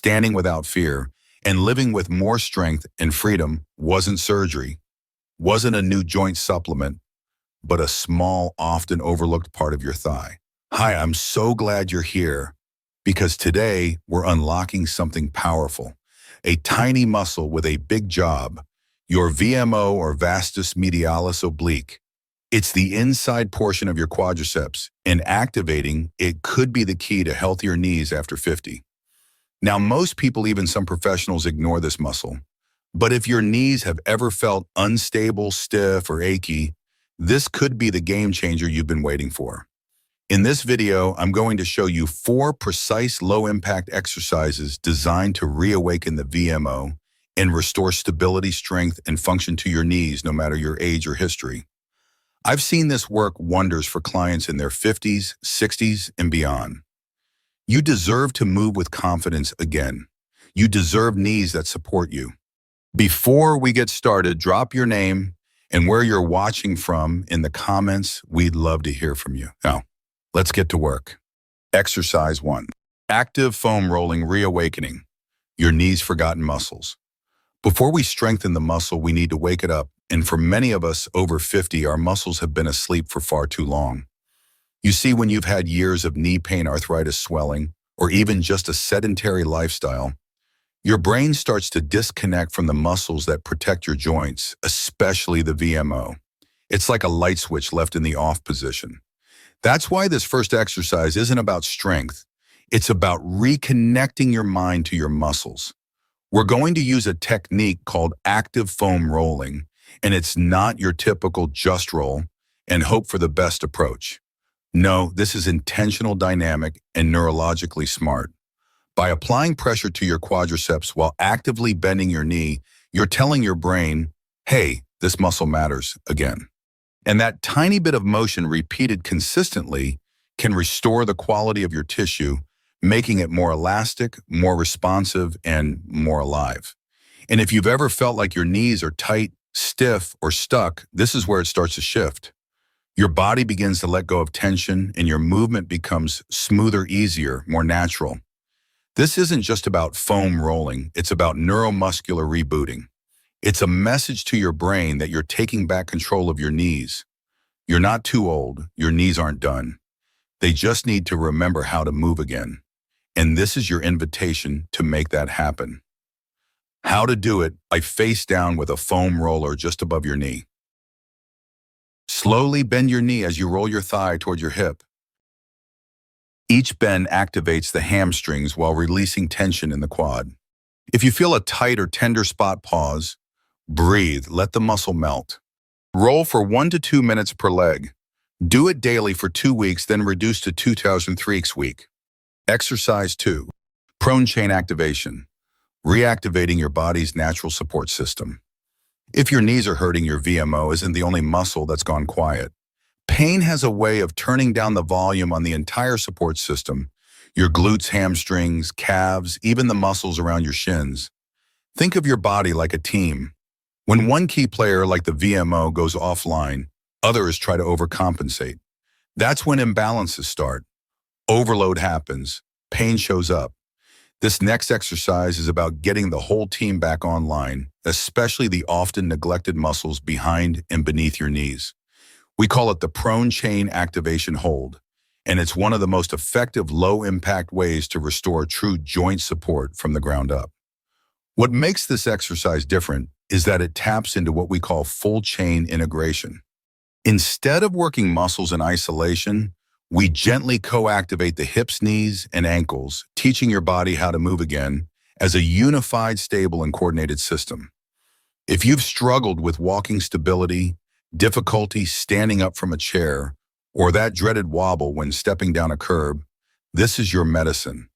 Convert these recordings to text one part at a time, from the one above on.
standing without fear, and living with more strength and freedom wasn't surgery, wasn't a new joint supplement, but a small, often overlooked part of your thigh. Hi, I'm so glad you're here because today we're unlocking something powerful, a tiny muscle with a big job, your VMO or Vastus Medialis Oblique. It's the inside portion of your quadriceps, and activating it could be the key to healthier knees after 50. Now, most people, even some professionals, ignore this muscle. But if your knees have ever felt unstable, stiff, or achy, this could be the game changer you've been waiting for. In this video, I'm going to show you 4 precise low-impact exercises designed to reawaken the VMO and restore stability, strength, and function to your knees no matter your age or history. I've seen this work wonders for clients in their 50s, 60s, and beyond. You deserve to move with confidence again. You deserve knees that support you. Before we get started, drop your name and where you're watching from in the comments. We'd love to hear from you. Now, let's get to work. Exercise 1. Active foam rolling reawakening. Your knees' forgotten muscles. Before we strengthen the muscle, we need to wake it up. And for many of us over 50, our muscles have been asleep for far too long. You see, when you've had years of knee pain, arthritis, swelling, or even just a sedentary lifestyle, your brain starts to disconnect from the muscles that protect your joints, especially the VMO. It's like a light switch left in the off position. That's why this first exercise isn't about strength. It's about reconnecting your mind to your muscles. We're going to use a technique called active foam rolling, and it's not your typical just roll and hope for the best approach. No, this is intentional, dynamic, and neurologically smart. By applying pressure to your quadriceps while actively bending your knee, you're telling your brain, hey, this muscle matters again. And that tiny bit of motion repeated consistently can restore the quality of your tissue, making it more elastic, more responsive, and more alive. And if you've ever felt like your knees are tight, stiff, or stuck, this is where it starts to shift. Your body begins to let go of tension, and your movement becomes smoother, easier, more natural. This isn't just about foam rolling, it's about neuromuscular rebooting. It's a message to your brain that you're taking back control of your knees. You're not too old, your knees aren't done. They just need to remember how to move again. And this is your invitation to make that happen. How to do it: by face down with a foam roller just above your knee. Slowly bend your knee as you roll your thigh toward your hip. Each bend activates the hamstrings while releasing tension in the quad. If you feel a tight or tender spot, pause, breathe, let the muscle melt. Roll for 1 to 2 minutes per leg. Do it daily for 2 weeks, then reduce to 2 times 3 weeks. Exercise 2. Prone chain activation. Reactivating your body's natural support system. If your knees are hurting, your VMO isn't the only muscle that's gone quiet. Pain has a way of turning down the volume on the entire support system, your glutes, hamstrings, calves, even the muscles around your shins. Think of your body like a team. When one key player like the VMO goes offline, others try to overcompensate. That's when imbalances start. Overload happens, pain shows up. This next exercise is about getting the whole team back online, especially the often neglected muscles behind and beneath your knees. We call it the prone chain activation hold, and it's one of the most effective low-impact ways to restore true joint support from the ground up. What makes this exercise different is that it taps into what we call full chain integration. Instead of working muscles in isolation, we gently co-activate the hips, knees, and ankles, teaching your body how to move again as a unified, stable, and coordinated system. If you've struggled with walking stability, difficulty standing up from a chair, or that dreaded wobble when stepping down a curb, this is your medicine.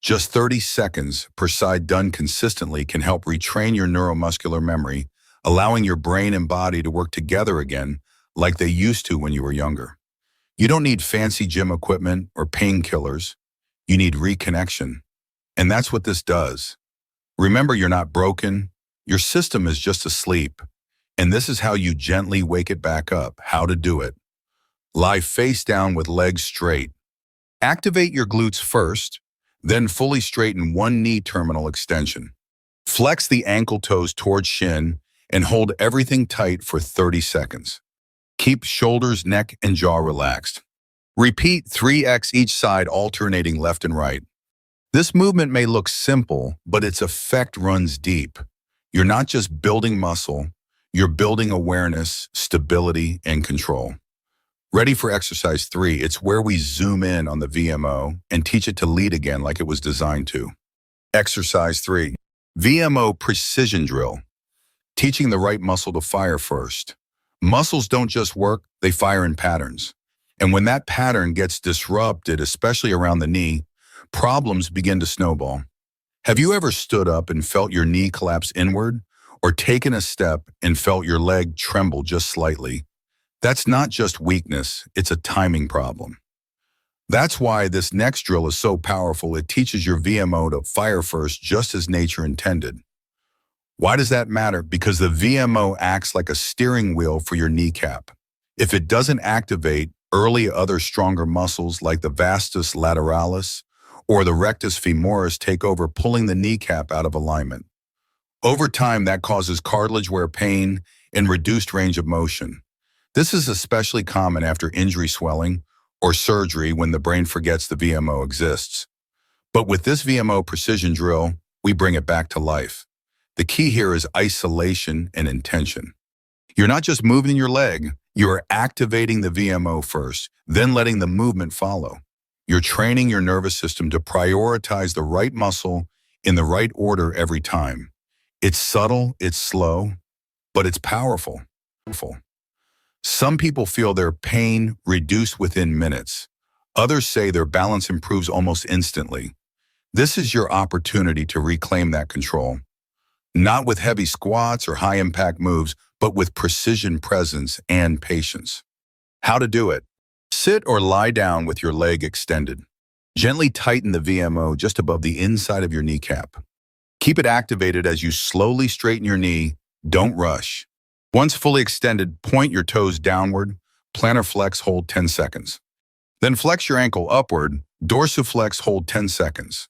Just 30 seconds per side done consistently can help retrain your neuromuscular memory, allowing your brain and body to work together again like they used to when you were younger. You don't need fancy gym equipment or painkillers. You need reconnection. And that's what this does. Remember, you're not broken. Your system is just asleep. And this is how you gently wake it back up. How to do it. Lie face down with legs straight. Activate your glutes first, Then fully straighten one knee terminal extension. Flex the ankle toes towards shin and hold everything tight for 30 seconds. Keep shoulders, neck, and jaw relaxed. Repeat 3x each side, alternating left and right. This movement may look simple, but its effect runs deep. You're not just building muscle, you're building awareness, stability, and control. Ready for exercise 3, it's where we zoom in on the VMO and teach it to lead again like it was designed to. Exercise 3, VMO precision drill. Teaching the right muscle to fire first. Muscles don't just work, they fire in patterns. And when that pattern gets disrupted, especially around the knee, problems begin to snowball. Have you ever stood up and felt your knee collapse inward, or taken a step and felt your leg tremble just slightly? That's not just weakness, it's a timing problem. That's why this next drill is so powerful. It teaches your VMO to fire first, just as nature intended. Why does that matter? Because the VMO acts like a steering wheel for your kneecap. If it doesn't activate early, other stronger muscles like the Vastus lateralis or the rectus femoris take over, pulling the kneecap out of alignment. Over time, that causes cartilage wear, pain, and reduced range of motion. This is especially common after injury, swelling, or surgery when the brain forgets the VMO exists. But with this VMO precision drill, we bring it back to life. The key here is isolation and intention. You're not just moving your leg, you're activating the VMO first, then letting the movement follow. You're training your nervous system to prioritize the right muscle in the right order every time. It's subtle, it's slow, but it's powerful. Some people feel their pain reduce within minutes. Others say their balance improves almost instantly. This is your opportunity to reclaim that control. Not with heavy squats or high-impact moves, but with precision, presence, and patience. How to do it? Sit or lie down with your leg extended. Gently tighten the VMO just above the inside of your kneecap. Keep it activated as you slowly straighten your knee. Don't rush. Once fully extended, point your toes downward, plantar flex, hold 10 seconds. Then flex your ankle upward, dorsiflex, hold 10 seconds.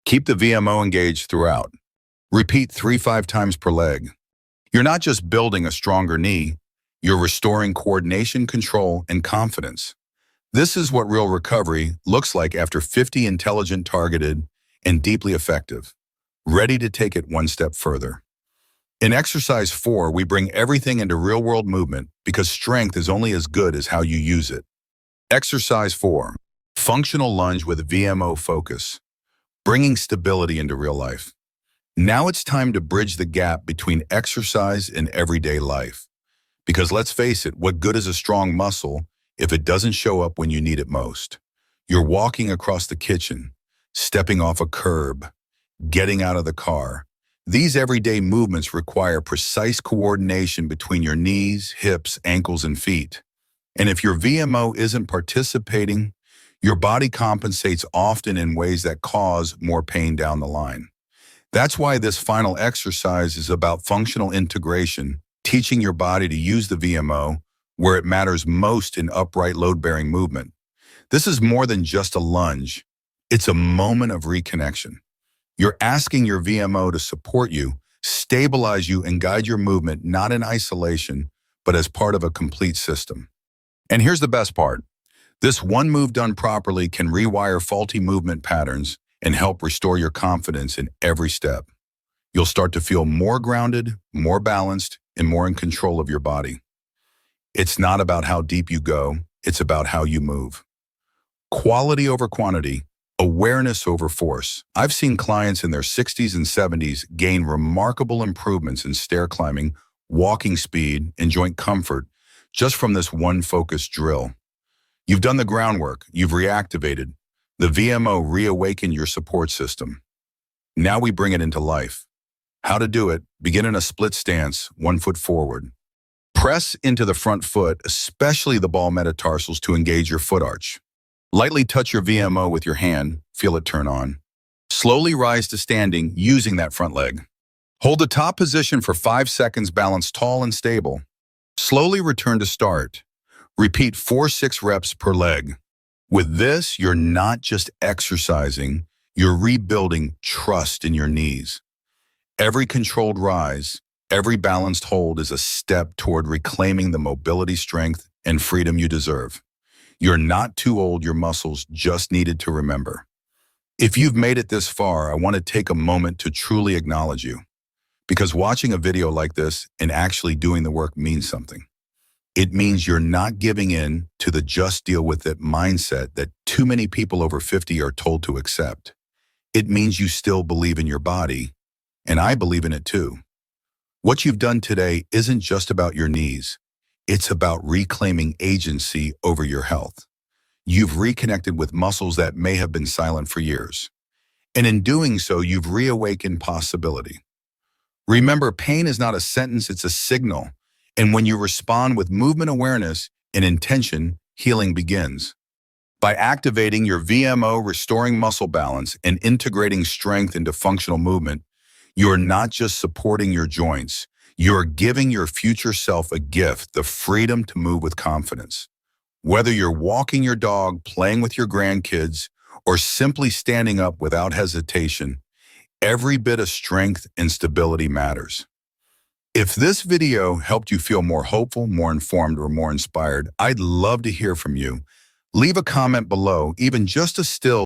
Keep the VMO engaged throughout. Repeat 3-5 times per leg. You're not just building a stronger knee, you're restoring coordination, control, and confidence. This is what real recovery looks like after 50 intelligent, targeted, and deeply effective. Ready to take it one step further. In exercise 4, we bring everything into real-world movement because strength is only as good as how you use it. Exercise 4, functional lunge with VMO focus, bringing stability into real life. Now it's time to bridge the gap between exercise and everyday life. Because let's face it, what good is a strong muscle if it doesn't show up when you need it most? You're walking across the kitchen, stepping off a curb, getting out of the car. These everyday movements require precise coordination between your knees, hips, ankles, and feet. And if your VMO isn't participating, your body compensates often in ways that cause more pain down the line. That's why this final exercise is about functional integration, teaching your body to use the VMO where it matters most in upright load-bearing movement. This is more than just a lunge. It's a moment of reconnection. You're asking your VMO to support you, stabilize you, and guide your movement not in isolation, but as part of a complete system. And here's the best part. This one move done properly can rewire faulty movement patterns and help restore your confidence in every step. You'll start to feel more grounded, more balanced, and more in control of your body. It's not about how deep you go, it's about how you move. Quality over quantity, awareness over force. I've seen clients in their 60s and 70s gain remarkable improvements in stair climbing, walking speed, and joint comfort just from this one focused drill. You've done the groundwork, you've reactivated. The VMO reawakened your support system. Now we bring it into life. How to do it: begin in a split stance, 1 foot forward. Press into the front foot, especially the ball metatarsals, to engage your foot arch. Lightly touch your VMO with your hand, feel it turn on. Slowly rise to standing using that front leg. Hold the top position for 5 seconds, balance tall and stable. Slowly return to start. Repeat 4-6 reps per leg. With this, you're not just exercising, You're rebuilding trust in your knees. Every controlled rise, every balanced hold is a step toward reclaiming the mobility, strength, and freedom you deserve. You're not too old, your muscles just needed to remember. If you've made it this far, I want to take a moment to truly acknowledge you. Because watching a video like this and actually doing the work means something. It means you're not giving in to the just deal with it mindset that too many people over 50 are told to accept. It means you still believe in your body, and I believe in it too. What you've done today isn't just about your knees. It's about reclaiming agency over your health. You've reconnected with muscles that may have been silent for years. And in doing so, you've reawakened possibility. Remember, pain is not a sentence, it's a signal. And when you respond with movement awareness and intention, healing begins. By activating your VMO, restoring muscle balance, and integrating strength into functional movement, you're not just supporting your joints, you're giving your future self a gift, the freedom to move with confidence. Whether you're walking your dog, playing with your grandkids, or simply standing up without hesitation, every bit of strength and stability matters. If this video helped you feel more hopeful, more informed, or more inspired, I'd love to hear from you. Leave a comment below, even just a still